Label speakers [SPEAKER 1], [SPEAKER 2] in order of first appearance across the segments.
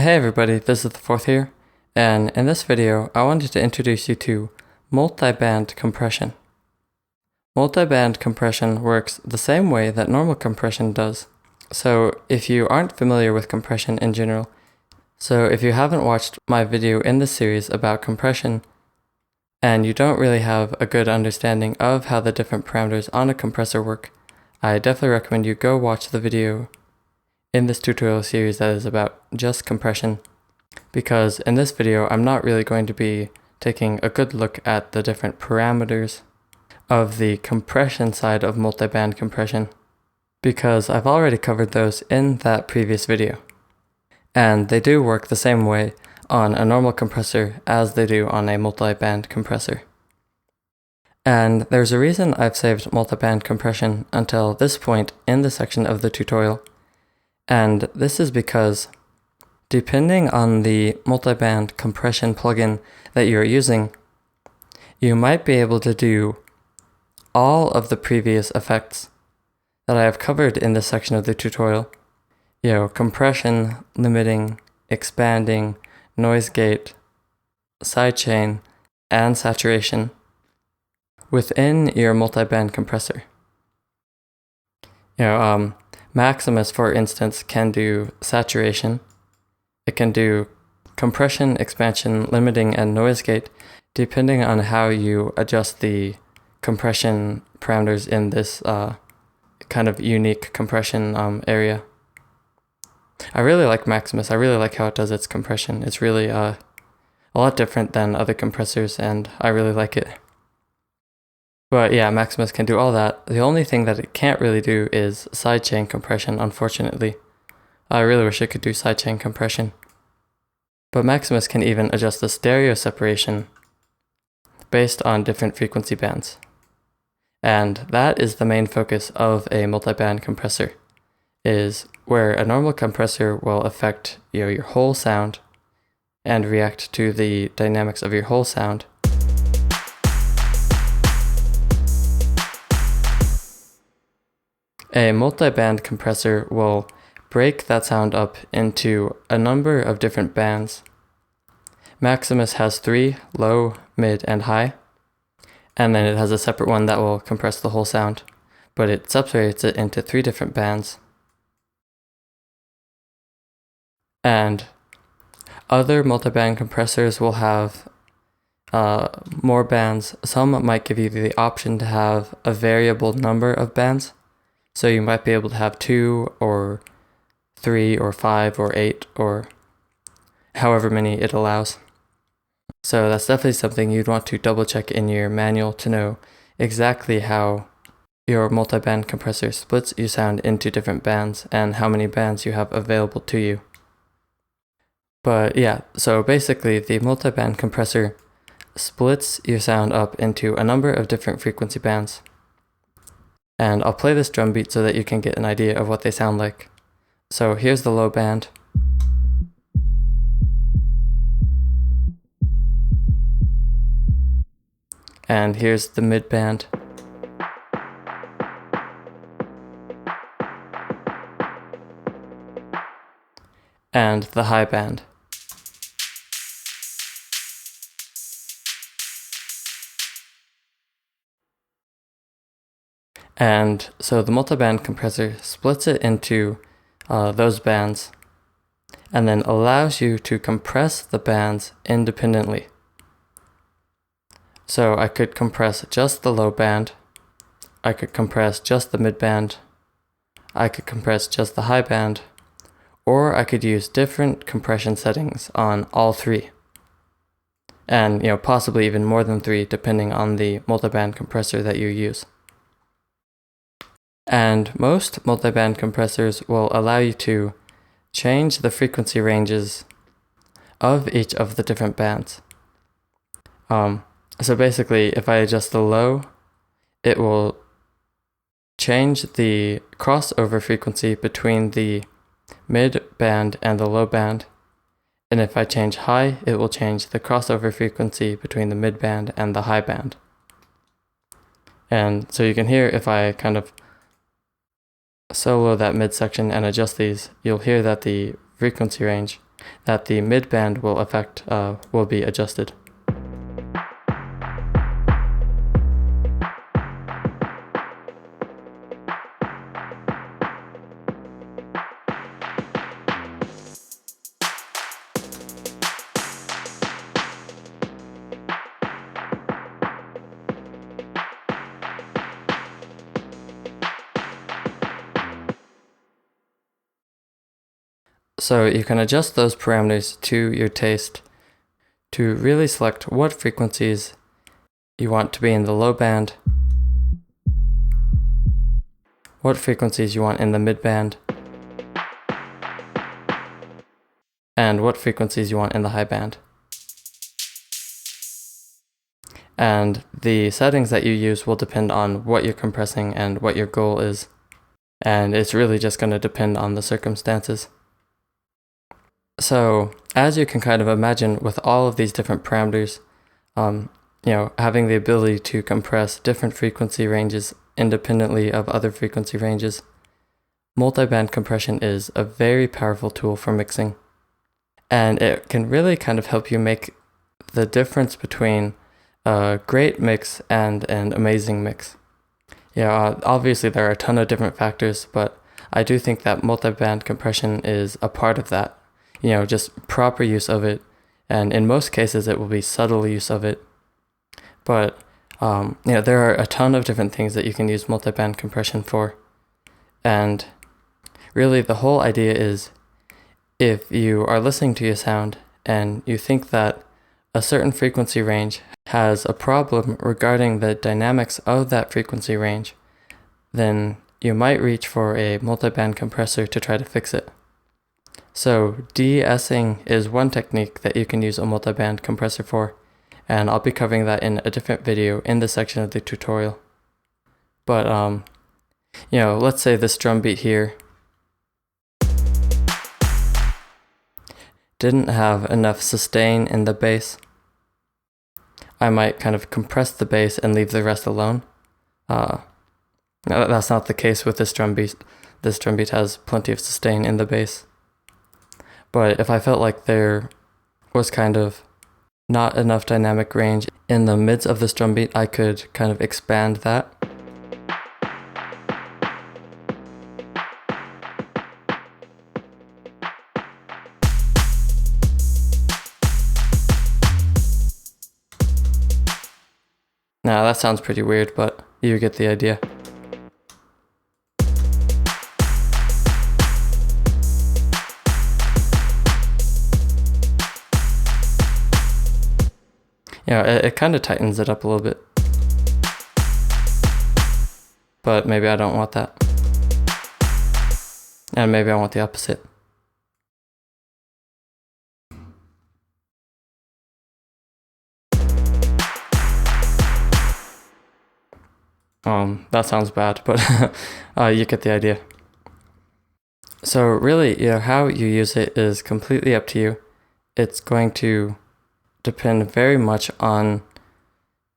[SPEAKER 1] Hey everybody, this is the fourth here, and in this video I wanted to introduce you to multiband compression. Multiband compression works the same way that normal compression does. So if you aren't familiar with compression in general, so if you haven't watched my video in this series about compression, and you don't really have a good understanding of how the different parameters on a compressor work, I definitely recommend you go watch the video in this tutorial series that is about just compression, because in this video I'm not really going to be taking a good look at the different parameters of the compression side of multiband compression, because I've already covered those in that previous video, and they do work the same way on a normal compressor as they do on a multiband compressor. And there's a reason I've saved multiband compression until this point in the section of the tutorial. And this is because, depending on the multiband compression plugin that you're using, you might be able to do all of the previous effects that I have covered in this section of the tutorial. Compression, limiting, expanding, noise gate, sidechain, and saturation within your multiband compressor. Maximus, for instance, can do saturation. It can do compression, expansion, limiting, and noise gate, depending on how you adjust the compression parameters in this kind of unique compression area. I really like Maximus. I really like how it does its compression. It's really a lot different than other compressors, and I really like it. But yeah, Maximus can do all that. The only thing that it can't really do is sidechain compression, unfortunately. I really wish it could do sidechain compression. But Maximus can even adjust the stereo separation based on different frequency bands. And that is the main focus of a multiband compressor, is where a normal compressor will affect your whole sound and react to the dynamics of your whole sound. A multiband compressor will break that sound up into a number of different bands. Maximus has 3, low, mid, and high, and then it has a separate one that will compress the whole sound, but it separates it into 3 different bands. And other multiband compressors will have more bands. Some might give you the option to have a variable number of bands. So you might be able to have 2 or 3 or 5 or 8 or however many it allows. So that's definitely something you'd want to double check in your manual to know exactly how your multiband compressor splits your sound into different bands and how many bands you have available to you. But yeah, so basically the multiband compressor splits your sound up into a number of different frequency bands. And I'll play this drum beat so that you can get an idea of what they sound like. So here's the low band. And here's the mid band. And the high band. And so the multiband compressor splits it into those bands and then allows you to compress the bands independently. So I could compress just the low band, I could compress just the mid band, I could compress just the high band, or I could use different compression settings on all 3. And possibly even more than 3 depending on the multiband compressor that you use. And most multiband compressors will allow you to change the frequency ranges of each of the different bands. So basically, if I adjust the low, it will change the crossover frequency between the mid band and the low band. And if I change high, it will change the crossover frequency between the mid band and the high band. And so you can hear, if I kind of solo that midsection and adjust these, you'll hear that the frequency range that the midband will be adjusted. So you can adjust those parameters to your taste to really select what frequencies you want to be in the low band, what frequencies you want in the mid band, and what frequencies you want in the high band. And the settings that you use will depend on what you're compressing and what your goal is. And it's really just going to depend on the circumstances. So as you can kind of imagine, with all of these different parameters, having the ability to compress different frequency ranges independently of other frequency ranges, multiband compression is a very powerful tool for mixing. And it can really kind of help you make the difference between a great mix and an amazing mix. Obviously there are a ton of different factors, but I do think that multiband compression is a part of that. Just proper use of it, and in most cases it will be subtle use of it. But there are a ton of different things that you can use multiband compression for. And really the whole idea is, if you are listening to your sound and you think that a certain frequency range has a problem regarding the dynamics of that frequency range, then you might reach for a multiband compressor to try to fix it. So de-essing is one technique that you can use a multiband compressor for, and I'll be covering that in a different video in this section of the tutorial. But let's say this drum beat here didn't have enough sustain in the bass. I might kind of compress the bass and leave the rest alone. That's not the case with this drum beat. This drum beat has plenty of sustain in the bass. But if I felt like there was kind of not enough dynamic range in the mids of this drum beat, I could kind of expand that. Now that sounds pretty weird, but you get the idea. It kind of tightens it up a little bit. But maybe I don't want that. And maybe I want the opposite. That sounds bad, but you get the idea. So really, how you use it is completely up to you. It's going to depend very much on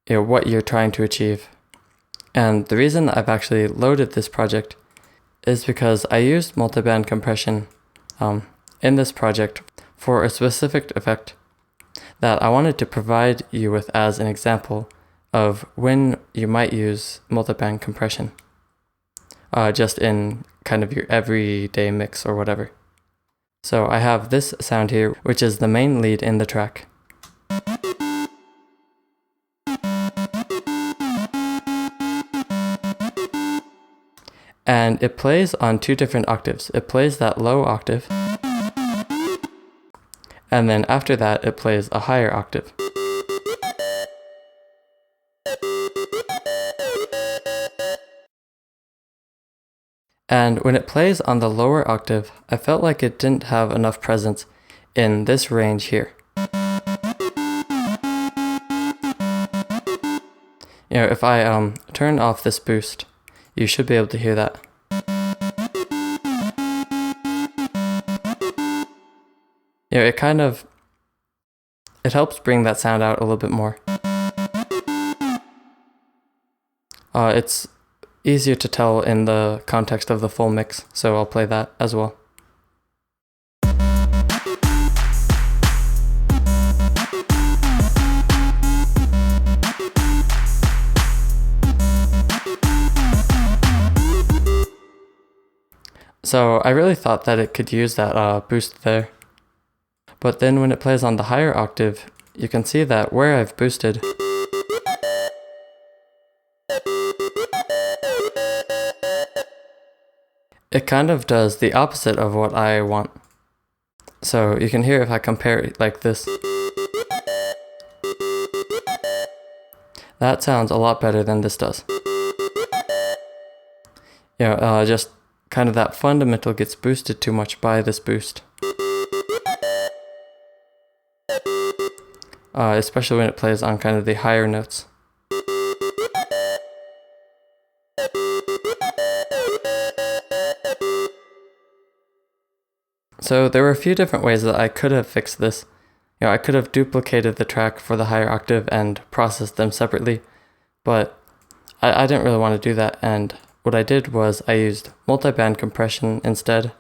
[SPEAKER 1] what you're trying to achieve. And the reason I've actually loaded this project is because I used multiband compression in this project for a specific effect that I wanted to provide you with as an example of when you might use multiband compression, just in kind of your everyday mix or whatever. So I have this sound here, which is the main lead in the track. And it plays on two different octaves. It plays that low octave, and then after that it plays a higher octave. And when it plays on the lower octave, I felt like it didn't have enough presence in this range here. If I turn off this boost, you should be able to hear that. It helps bring that sound out a little bit more. It's easier to tell in the context of the full mix, so I'll play that as well. So I really thought that it could use that boost there. But then when it plays on the higher octave, you can see that where I've boosted, it kind of does the opposite of what I want. So you can hear if I compare it like this, that sounds a lot better than this does. Just kind of that fundamental gets boosted too much by this boost. Especially when it plays on kind of the higher notes. So there were a few different ways that I could have fixed this. I could have duplicated the track for the higher octave and processed them separately, but I didn't really want to do that, and what I did was I used multiband compression instead,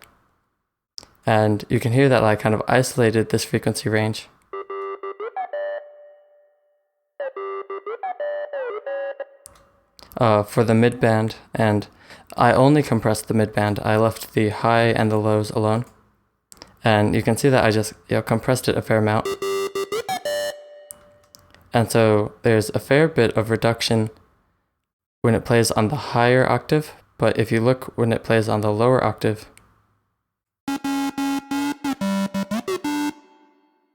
[SPEAKER 1] and you can hear that I kind of isolated this frequency range. For the midband, and I only compressed the midband. I left the high and the lows alone. And you can see that I just compressed it a fair amount. And so there's a fair bit of reduction when it plays on the higher octave, but if you look when it plays on the lower octave,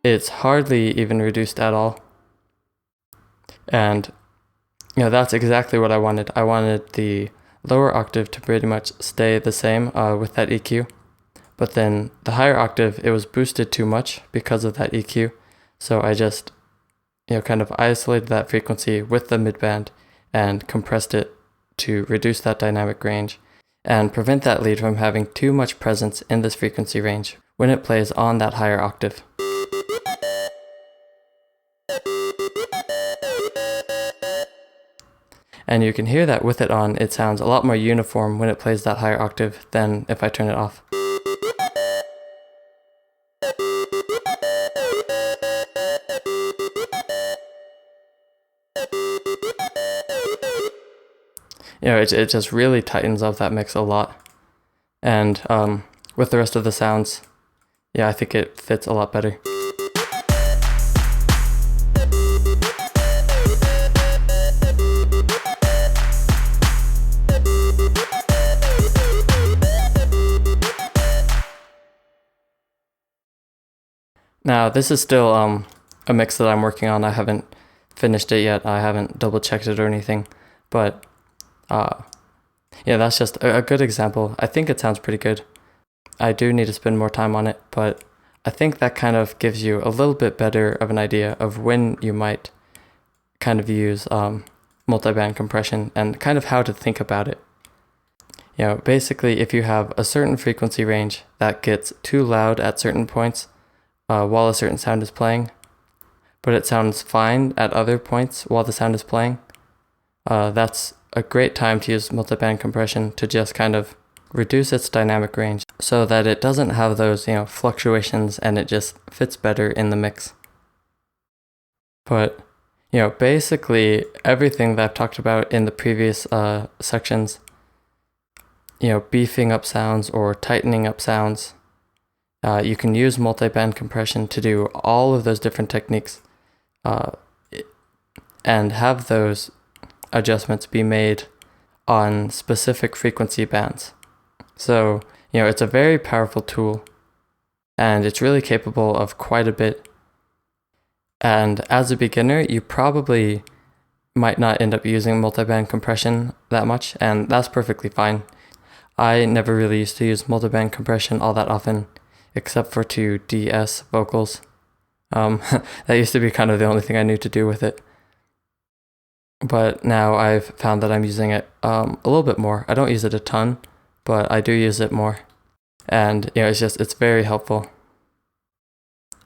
[SPEAKER 1] it's hardly even reduced at all. And that's exactly what I wanted. I wanted the lower octave to pretty much stay the same with that EQ. But then the higher octave, it was boosted too much because of that EQ. So I just, kind of isolated that frequency with the midband and compressed it to reduce that dynamic range and prevent that lead from having too much presence in this frequency range when it plays on that higher octave. And you can hear that with it on, it sounds a lot more uniform when it plays that higher octave than if I turn it off. It just really tightens up that mix a lot. And with the rest of the sounds, I think it fits a lot better. Now, this is still a mix that I'm working on. I haven't finished it yet. I haven't double checked it or anything, but that's just a good example. I think it sounds pretty good. I do need to spend more time on it, but I think that kind of gives you a little bit better of an idea of when you might kind of use multiband compression and kind of how to think about it. Basically, if you have a certain frequency range that gets too loud at certain points while a certain sound is playing, but it sounds fine at other points while the sound is playing, that's a great time to use multiband compression to just kind of reduce its dynamic range so that it doesn't have those fluctuations and it just fits better in the mix. But basically everything that I've talked about in the previous sections, beefing up sounds or tightening up sounds, you can use multiband compression to do all of those different techniques and have those adjustments be made on specific frequency bands. So, it's a very powerful tool and it's really capable of quite a bit. And as a beginner, you probably might not end up using multiband compression that much, and that's perfectly fine. I never really used to use multiband compression all that often, except for to DS vocals. That used to be kind of the only thing I knew to do with it. But now I've found that I'm using it a little bit more. I don't use it a ton, but I do use it more. And it's very helpful.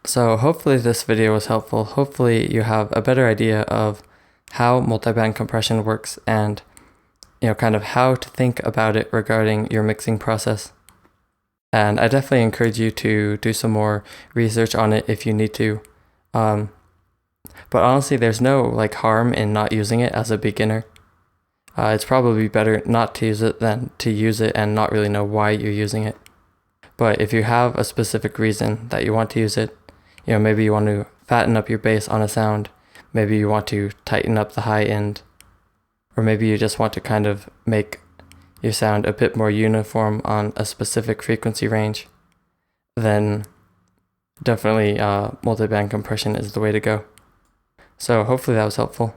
[SPEAKER 1] So hopefully this video was helpful. Hopefully you have a better idea of how multiband compression works and kind of how to think about it regarding your mixing process. And I definitely encourage you to do some more research on it if you need to. But honestly, there's no harm in not using it as a beginner. It's probably better not to use it than to use it and not really know why you're using it. But if you have a specific reason that you want to use it, maybe you want to fatten up your bass on a sound, maybe you want to tighten up the high end, or maybe you just want to kind of make your sound a bit more uniform on a specific frequency range, then definitely multiband compression is the way to go. So hopefully that was helpful.